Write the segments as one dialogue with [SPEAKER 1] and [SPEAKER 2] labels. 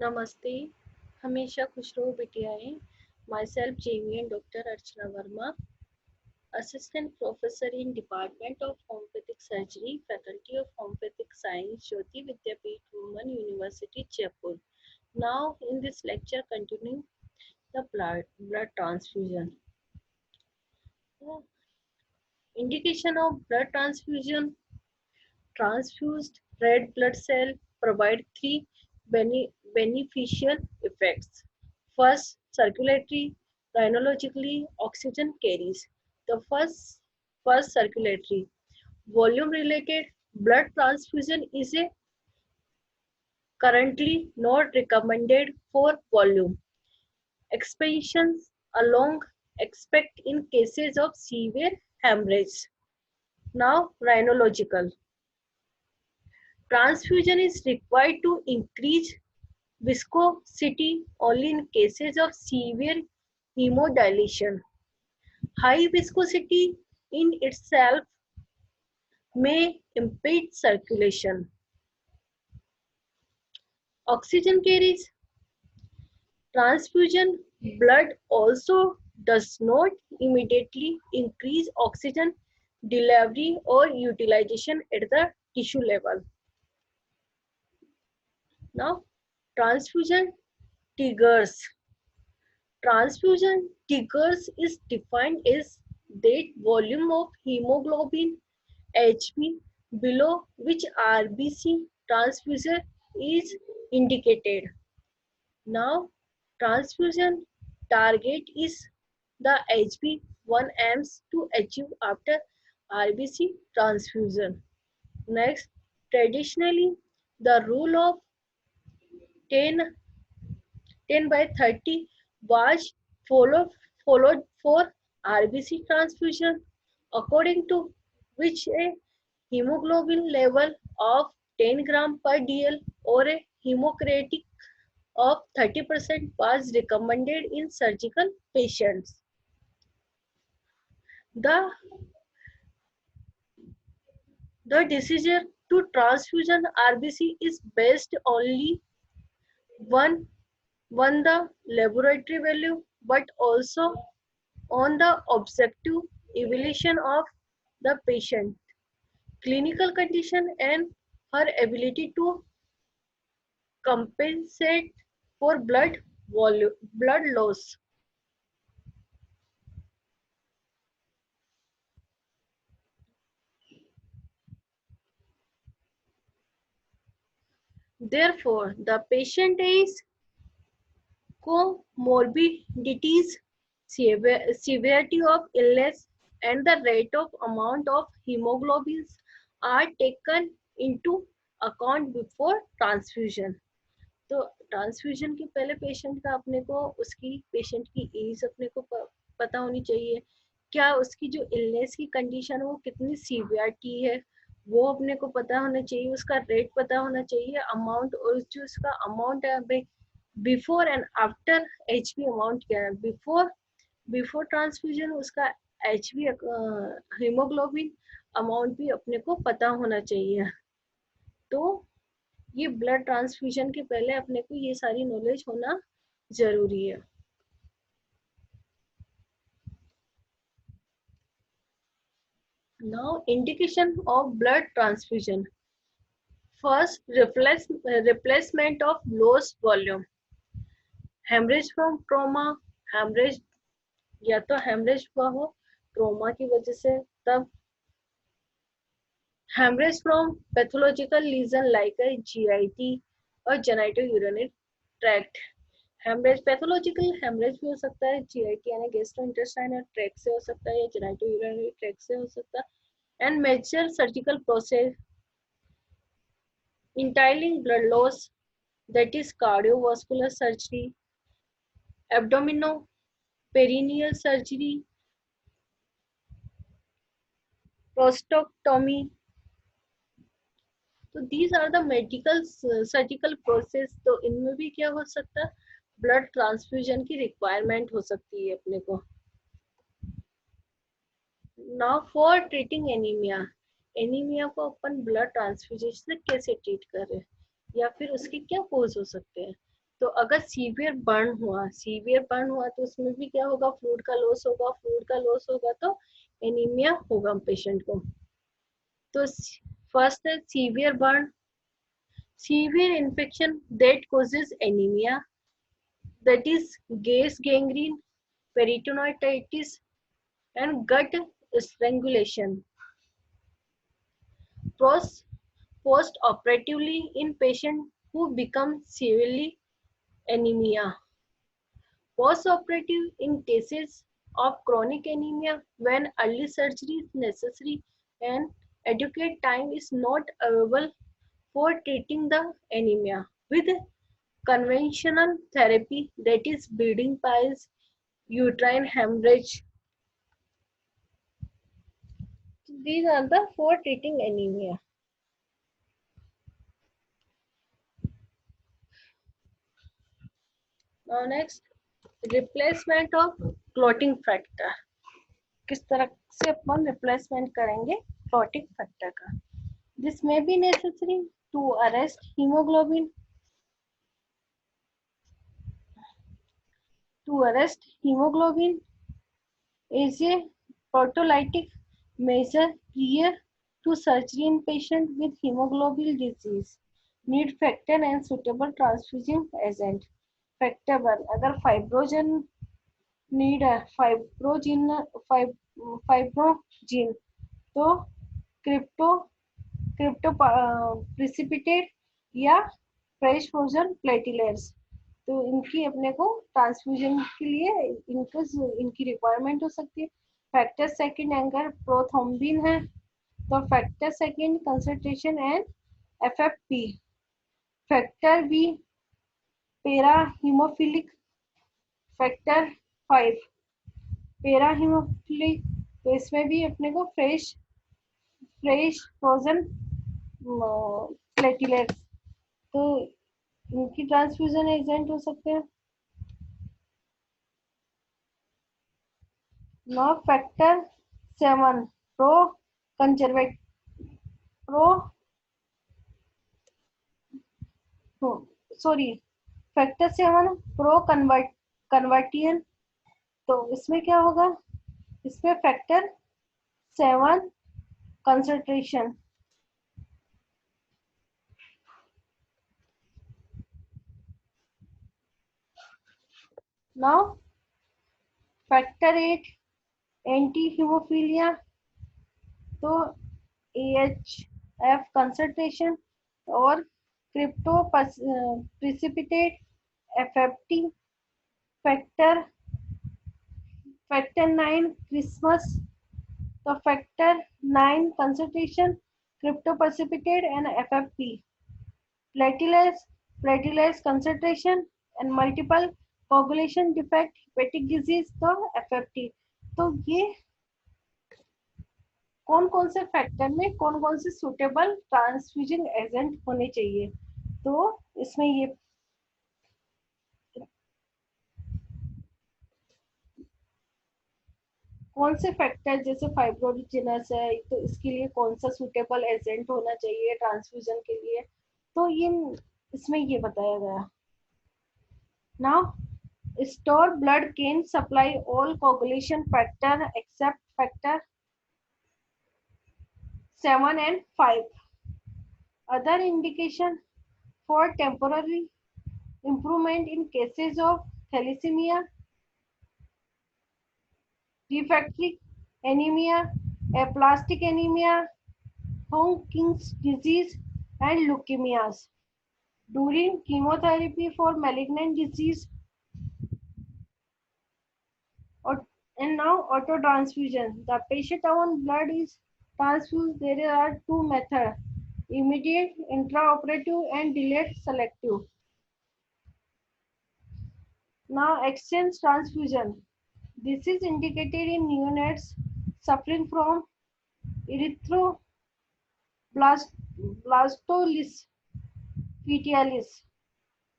[SPEAKER 1] नमस्ते, हमेशा खुश रहो बिटियाएं। Myself JV and doctor Archana Verma, assistant professor in department of homoeopathic surgery, faculty of homoeopathic science, Jyoti Vidyapeeth woman university Jaipur. Now in this lecture continuing the blood transfusion. Indication of blood transfusion. Transfused red blood cell provide three beneficial effects. First, circulatory, rhinologically, oxygen carries. The first circulatory. Volume related blood transfusion is a currently not recommended for volume expansions along expect in cases of severe hemorrhage. Now, rhinological. Transfusion is required to increase viscosity only in cases of severe hemodilation. High viscosity in itself may impede circulation. Oxygen carries. Transfusion blood also does not immediately increase oxygen delivery or utilization at the tissue level. Now, transfusion triggers. Transfusion triggers is defined as that volume of hemoglobin Hb below which RBC transfusion is indicated. Now, transfusion target is the Hb 1 amps to achieve after RBC transfusion. Next, traditionally, the rule of 10 10/30 was followed for RBC transfusion, according to which a hemoglobin level of 10 gram per dl or a hemocritic of 30% was recommended in surgical patients. The, the decision to transfusion RBC is based only one, one the laboratory value but also on the objective evaluation of the patient, clinical condition and her ability to compensate for blood loss. Therefore, the patient is comorbidities, severity of illness, and the rate of amount of hemoglobins are taken into account before transfusion. तो transfusion के पहले patient का अपने को उसकी patient की as अपने को पता होनी चाहिए, क्या उसकी जो इलनेस की कंडीशन है वो कितनी सीवियरिटी है वो अपने को पता होना चाहिए, उसका रेट पता होना चाहिए, अमाउंट और जो उसका अमाउंट है भाई before and after HB amount क्या है, बिफोर ट्रांसफ्यूजन उसका एचबी हीमोग्लोबिन अमाउंट भी अपने को पता होना चाहिए. तो ये ब्लड ट्रांसफ्यूजन के पहले अपने को ये सारी नॉलेज होना जरूरी है. Now, indication of blood transfusion. First, replacement of lost volume. Hemorrhage from trauma. Hemorrhage या तो hemorrhage हुआ हो ट्रोमा की वजह से, तब hemorrhage from pathological lesion like a GIT और genitourinary tract. Haemorrhage pathological haemorrhage भी हो सकता है, जीआईटी यानी गैस्ट्रोइंटेस्टाइनल ट्रैक्ट से हो सकता है या जेनाइटोयूरिनरी ट्रैक्ट से हो सकता है. And major surgical process entailing blood loss, that is cardiovascular surgery, abdominoperineal surgery, prostatectomy. तो these are the medical surgical process. तो इनमें भी क्या हो सकता है, ब्लड ट्रांसफ्यूजन की रिक्वायरमेंट हो सकती है अपने को. Now for treating anaemia. Anaemia को अपन ब्लड ट्रांसफ्यूजन से कैसे ट्रीट कर रहे हैं या फिर उसके क्या कोज हो सकते हैं. तो अगर सीवियर बर्न हुआ तो उसमें भी क्या होगा, फ्लूइड का लॉस होगा, फ्लूइड का लॉस होगा तो एनीमिया होगा पेशेंट को। तो फर्स्ट है severe burn, severe infection that causes anemia, that is gas gangrene, peritonitis and gut strangulation. Post operatively in patient who become severely anemia. Post operative in cases of chronic anemia when early surgery is necessary and adequate time is not available for treating the anemia with conventional therapy, that is bleeding piles, uterine hemorrhage. These are the for treating anemia. Now next, replacement of clotting factor. किस तरह से अपन replacement करेंगे clotting factor का? This may be necessary to arrest hemoglobin, is a protolytic measure prior to surgery in patient with hemoglobin disease. Need factor and suitable transfusion agent. Factor 1, अगर fibrinogen need है, फाइब्रोजिन तो crypto precipitate या fresh frozen platelets, तो इनकी अपने को transfusion के लिए इनकी रिक्वायरमेंट हो सकती है। फैक्टर सेकंड एंकर प्रोथ्रोम्बिन है, तो factor second concentration and FFP. Factor B para haemophilic, factor 5 para haemophilic, तो इसमें भी अपने को फ्रेश फ्रोजन प्लेटिलेट्स, तो इनकी ट्रांसफ्यूजन एजेंट हो सकते हैं। Now factor 7 pro conservate pro sorry factor 7 proconvertin, तो इसमें क्या होगा, इसमें factor 7 concentration, now factor 8 anti haemophilia, तो AHF कंसंट्रेशन और cryoprecipitate FFT। Factor 9 Christmas, तो factor 9 concentration cryoprecipitate and FFP। Platelets concentration and multiple coagulation defect hepatic disease, तो FFT। तो ये कौन कौन से फैक्टर में कौन कौन से सुटेबल ट्रांसफ्यूजन एजेंट होने चाहिए, तो इसमें ये कौन से फैक्टर जैसे फाइब्रोजिनस है, तो इसके लिए कौन सा सुटेबल एजेंट होना चाहिए ट्रांसफ्यूजन के लिए, तो ये इसमें ये बताया गया। Now store blood can supply all coagulation factor except factor 7 and 5. Other indication for temporary improvement in cases of thalassemia, refractory anemia, aplastic anemia, Hodgkin's disease, and leukemias. During chemotherapy for malignant disease, and now autotransfusion. The patient own blood is transfused. There are two methods: immediate, intraoperative, and delayed selective. Now exchange transfusion. This is indicated in neonates suffering from erythroblastosis fetalis.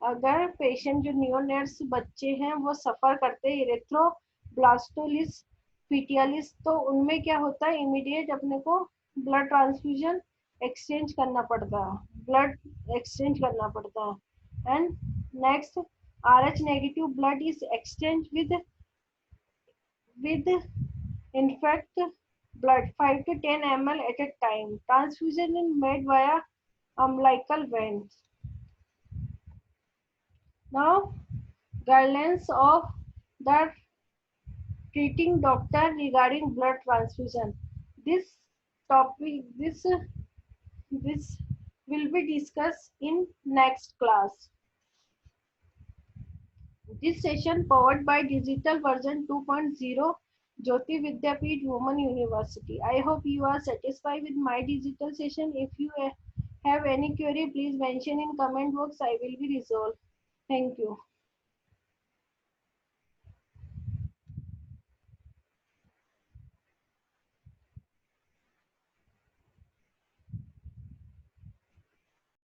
[SPEAKER 1] अगर patient जो neonates बच्चे हैं वो सफर करते हैं इरेथ्रोब्लास्टोलिस फीटियालिस, तो उनमें क्या होता है, इमीडिएट अपने को ब्लड ट्रांसफ्यूजन एक्सचेंज करना पड़ता है, and Next, Rh negative blood is exchanged with infect blood 5 to 10 ml at a time. Transfusion is made via umbilical veins. Now, guidelines of the treating doctor regarding blood transfusion. This this will be discussed in next class. This session powered by digital version 2.0 Jyoti Vidyapeeth Women University. I hope you are satisfied with my digital session. If you have any query, please mention in comment box. I will be resolved. Thank you.